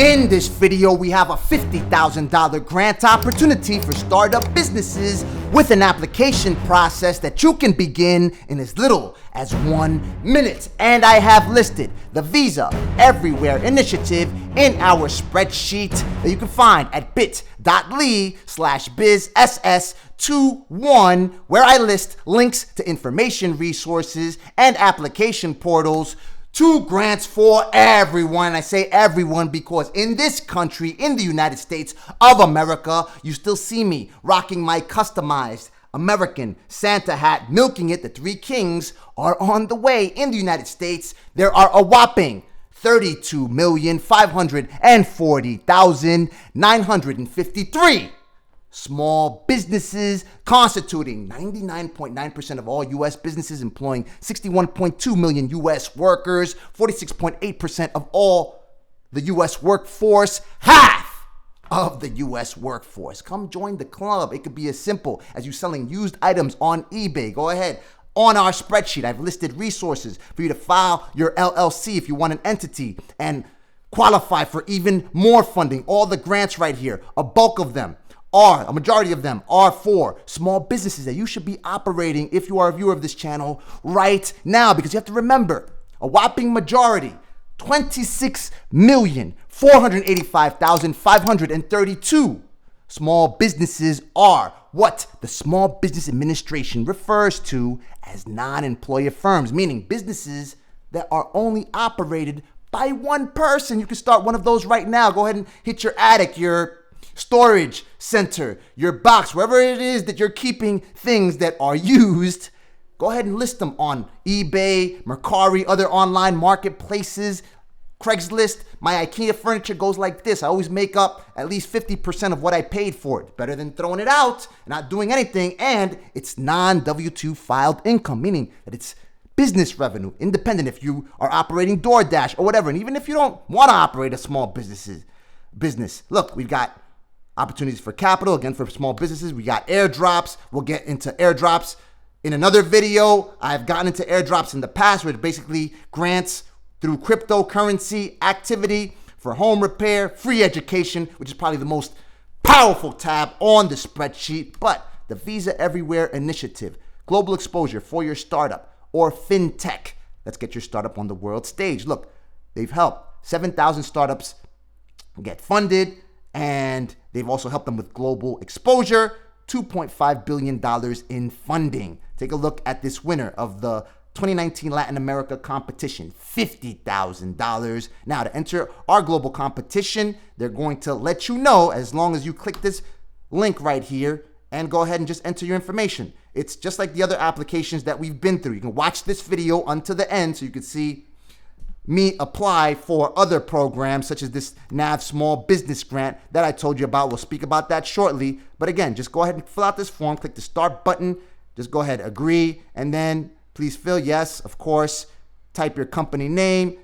In this video, we have a $50,000 grant opportunity for startup businesses with an application process that you can begin in as little as 1 minute. And I have listed the Visa Everywhere initiative in our spreadsheet that you can find at bit.ly/bizss21, where I list links to information resources and application portals to grants for everyone. I say everyone because in this country, in the United States of America, you still see me rocking my customized American Santa hat, milking it. The three kings are on the way. In the United States, there are a whopping 32,540,953 small businesses, constituting 99.9% of all U.S. businesses, employing 61.2 million U.S. workers, 46.8% of all the U.S. workforce, half of the U.S. workforce. Come join the club. It could be as simple as you selling used items on eBay. Go ahead. On our spreadsheet, I've listed resources for you to file your LLC if you want an entity and qualify for even more funding. All the grants right here, a majority of them are for small businesses that you should be operating if you are a viewer of this channel right now, because you have to remember, a whopping majority, 26,485,532 small businesses are what the Small Business Administration refers to as non-employer firms, meaning businesses that are only operated by one person. You can start one of those right now. Go ahead and hit your attic, your storage center, your box, wherever it is that you're keeping things that are used. Go ahead and list them on eBay, Mercari, other online marketplaces, Craigslist. My IKEA furniture goes like this. I always make up at least 50% of what I paid for it. Better than throwing it out, not doing anything, and it's non-W-2 filed income, meaning that it's business revenue, independent if you are operating DoorDash or whatever. And even if you don't want to operate a small business, look, we've got opportunities for capital, again, for small businesses. We got airdrops. We'll get into airdrops in another video. I've gotten into airdrops in the past, where it's basically grants through cryptocurrency activity for home repair, free education, which is probably the most powerful tab on the spreadsheet. But the Visa Everywhere initiative, global exposure for your startup or fintech. Let's get your startup on the world stage. Look, they've helped 7,000 startups get funded, and they've also helped them with global exposure, $2.5 billion in funding. Take a look at this winner of the 2019 Latin America competition, $50,000. Now, to enter our global competition, they're going to let you know as long as you click this link right here and go ahead and just enter your information. It's just like the other applications that we've been through. You can watch this video until the end so you can see me apply for other programs such as this NAV Small Business Grant that I told you about. We'll speak about that shortly. But again, just go ahead and fill out this form, click the start button, just go ahead, agree, and then please fill yes, of course, type your company name,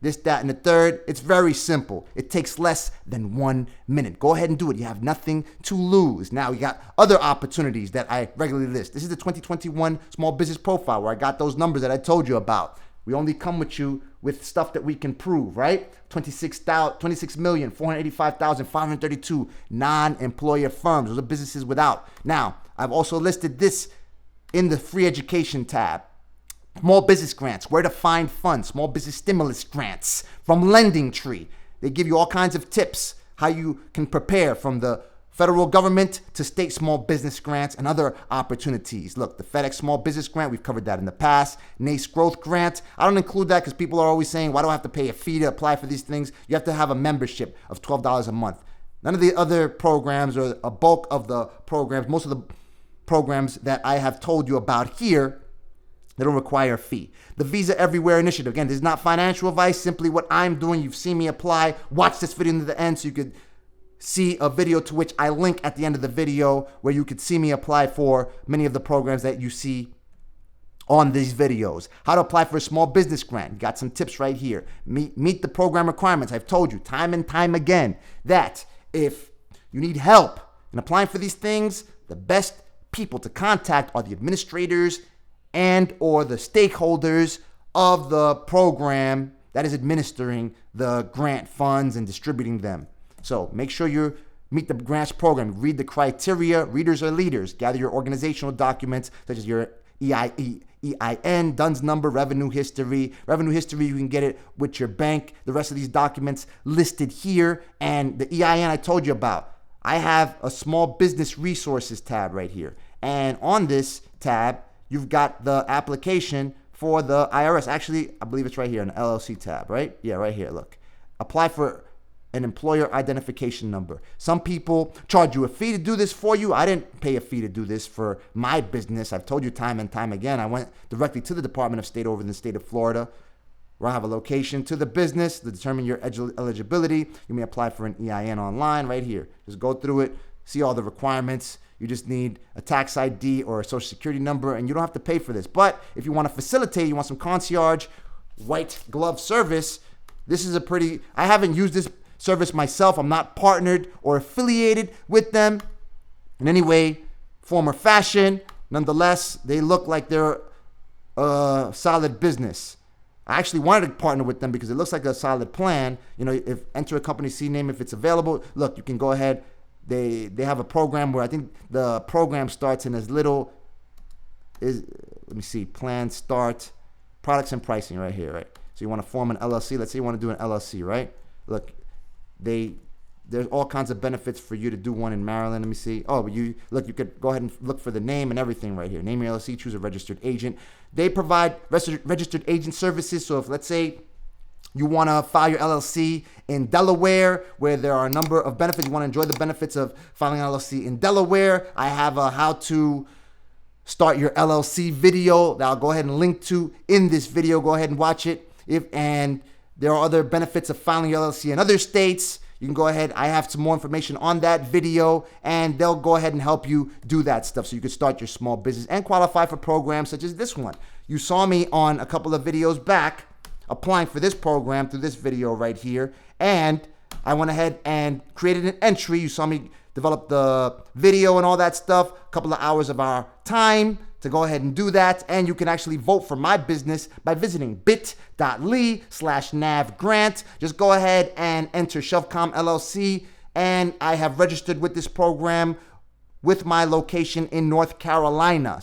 this, that, and the third. It's very simple. It takes less than 1 minute. Go ahead and do it. You have nothing to lose. Now, we got other opportunities that I regularly list. This is the 2021 Small Business Profile, where I got those numbers that I told you about. We only come with you with stuff that we can prove, right? 26,485,532 non-employer firms. Those are businesses without. Now, I've also listed this in the free education tab. Small business grants, where to find funds, small business stimulus grants from LendingTree. They give you all kinds of tips, how you can prepare from the federal government to state small business grants and other opportunities. Look, the FedEx Small Business Grant, we've covered that in the past. NACE Growth Grant, I don't include that because people are always saying, why do I have to pay a fee to apply for these things? You have to have a membership of $12 a month. None of the other programs, or a bulk of the programs, most of the programs that I have told you about here, they don't require a fee. The Visa Everywhere initiative, again, this is not financial advice, simply what I'm doing. You've seen me apply. Watch this video to the end so you could see a video to which I link at the end of the video, where you could see me apply for many of the programs that you see on these videos. How to apply for a small business grant. Got some tips right here. Meet the program requirements. I've told you time and time again that if you need help in applying for these things, the best people to contact are the administrators and or the stakeholders of the program that is administering the grant funds and distributing them. So make sure you meet the grants program. Read the criteria. Readers are leaders. Gather your organizational documents such as your EIN, DUNS number, revenue history. Revenue history, you can get it with your bank. The rest of these documents listed here. And the EIN I told you about. I have a small business resources tab right here. And on this tab, you've got the application for the IRS. Actually, I believe it's right here, an LLC tab, right? Yeah, right here, look. Apply for an employer identification number. Some people charge you a fee to do this for you. I didn't pay a fee to do this for my business. I've told you time and time again. I went directly to the Department of State over in the state of Florida, where I have a location to the business to determine your eligibility. You may apply for an EIN online right here. Just go through it, see all the requirements. You just need a tax ID or a social security number, and you don't have to pay for this. But if you want to facilitate, you want some concierge, white glove service, this is I haven't used this service myself. I'm not partnered or affiliated with them in any way, form, or fashion. Nonetheless, they look like they're a solid business. I actually wanted to partner with them because it looks like a solid plan. You know, if enter a company C name if it's available. Look, you can go ahead. They have a program where I think the program starts in as little as, let me see, plan start, products and pricing right here, right? So you want to form an LLC. Let's say you want to do an LLC, right? Look, there's all kinds of benefits for you to do one in Maryland. Let me see. Oh, but you could go ahead and look for the name and everything right here. Name your LLC, choose a registered agent. They provide registered agent services. So if, let's say, you want to file your LLC in Delaware, where there are a number of benefits. You want to enjoy the benefits of filing an LLC in Delaware. I have a how to start your LLC video that I'll go ahead and link to in this video. Go ahead and watch it. And there are other benefits of filing your LLC in other states. You can go ahead. I have some more information on that video, and they'll go ahead and help you do that stuff so you can start your small business and qualify for programs such as this one. You saw me on a couple of videos back applying for this program through this video right here, and I went ahead and created an entry. You saw me develop the video and all that stuff, a couple of hours of our time to go ahead and do that. And you can actually vote for my business by visiting bit.ly/navgrant. Just go ahead and enter Shelfcom LLC. And I have registered with this program with my location in North Carolina.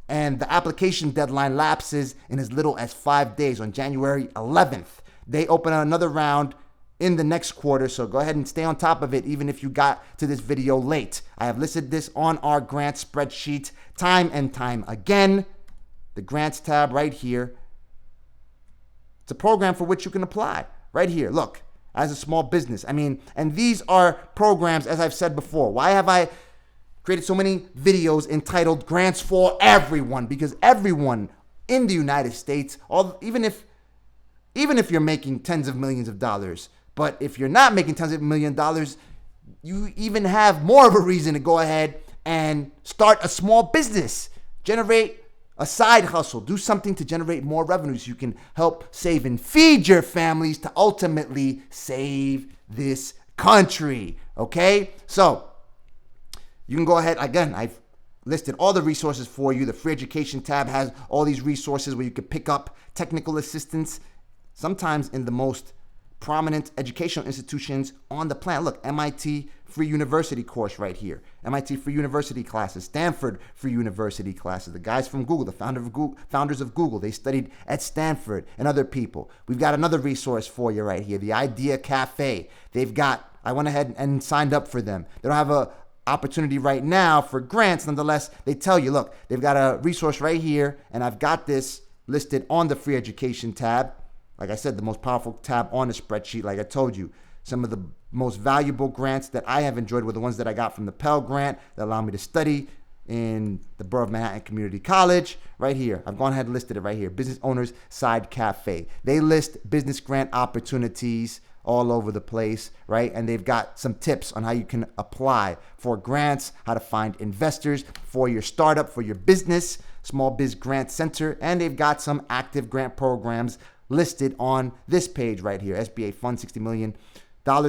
And the application deadline lapses in as little as 5 days on January 11th. They open another round in the next quarter, so go ahead and stay on top of it even if you got to this video late. I have listed this on our grant spreadsheet time and time again. The grants tab right here. It's a program for which you can apply right here. Look, as a small business. And these are programs, as I've said before. Why have I created so many videos entitled Grants for Everyone? Because everyone in the United States, even if you're making tens of millions of dollars, but if you're not making tens of millions of dollars, you even have more of a reason to go ahead and start a small business, generate a side hustle, do something to generate more revenue so you can help save and feed your families to ultimately save this country, okay? So you can go ahead. Again, I've listed all the resources for you. The free education tab has all these resources where you can pick up technical assistance, sometimes in the most prominent educational institutions on the planet. Look, MIT Free University course right here. MIT Free University classes, Stanford Free University classes. The guys from Google, the founders of Google, they studied at Stanford, and other people. We've got another resource for you right here, the Idea Cafe. I went ahead and signed up for them. They don't have a opportunity right now for grants. Nonetheless, they tell you, look, they've got a resource right here, and I've got this listed on the free education tab. Like I said, the most powerful tab on the spreadsheet. Like I told you, some of the most valuable grants that I have enjoyed were the ones that I got from the Pell Grant that allowed me to study in the Borough of Manhattan Community College. Right here, I've gone ahead and listed it right here. Business Owners Side Cafe. They list business grant opportunities all over the place, right? And they've got some tips on how you can apply for grants, how to find investors for your startup, for your business, Small Biz Grant Center, and they've got some active grant programs listed on this page right here. SBA Fund, $60 million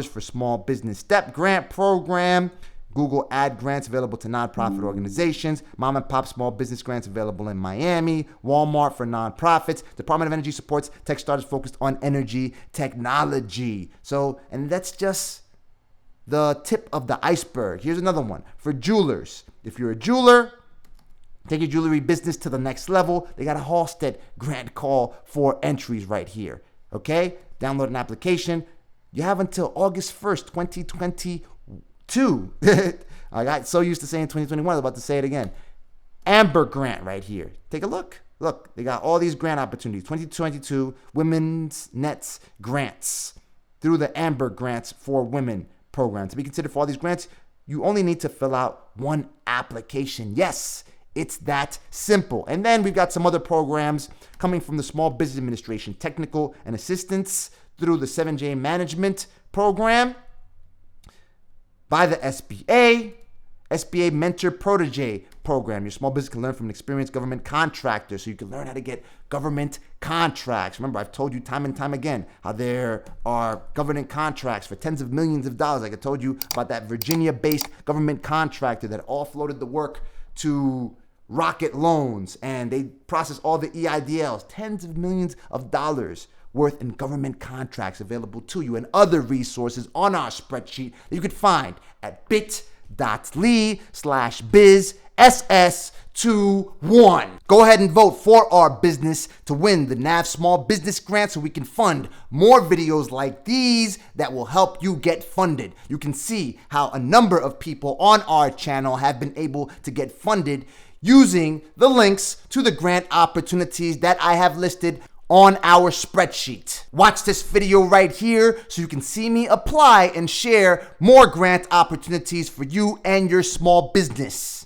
for small business STEP grant program, Google Ad grants available to nonprofit organizations, mom and pop small business grants available in Miami, Walmart for nonprofits, Department of Energy supports tech startups focused on energy technology. So, and that's just the tip of the iceberg. Here's another one for jewelers. If you're a jeweler, take your jewelry business to the next level. They got a Halstead grant call for entries right here. Okay? Download an application. You have until August 1st, 2022. I got so used to saying 2021, I was about to say it again. Amber grant right here. Take a look. Look, they got all these grant opportunities. 2022 Women's Nets grants through the Amber Grants for Women program. To be considered for all these grants, you only need to fill out one application. Yes, it's that simple. And then we've got some other programs coming from the Small Business Administration, technical and assistance through the 7J Management Program by the SBA Mentor Protege Program. Your small business can learn from an experienced government contractor, so you can learn how to get government contracts. Remember, I've told you time and time again how there are government contracts for tens of millions of dollars. Like I told you about that Virginia-based government contractor that offloaded the work to Rocket Loans, and they process all the EIDLs, tens of millions of dollars worth in government contracts available to you, and other resources on our spreadsheet that you could find at bit.ly/bizss21. Go ahead and vote for our business to win the NAV Small Business Grant so we can fund more videos like these that will help you get funded. You can see how a number of people on our channel have been able to get funded using the links to the grant opportunities that I have listed on our spreadsheet. Watch this video right here so you can see me apply and share more grant opportunities for you and your small business.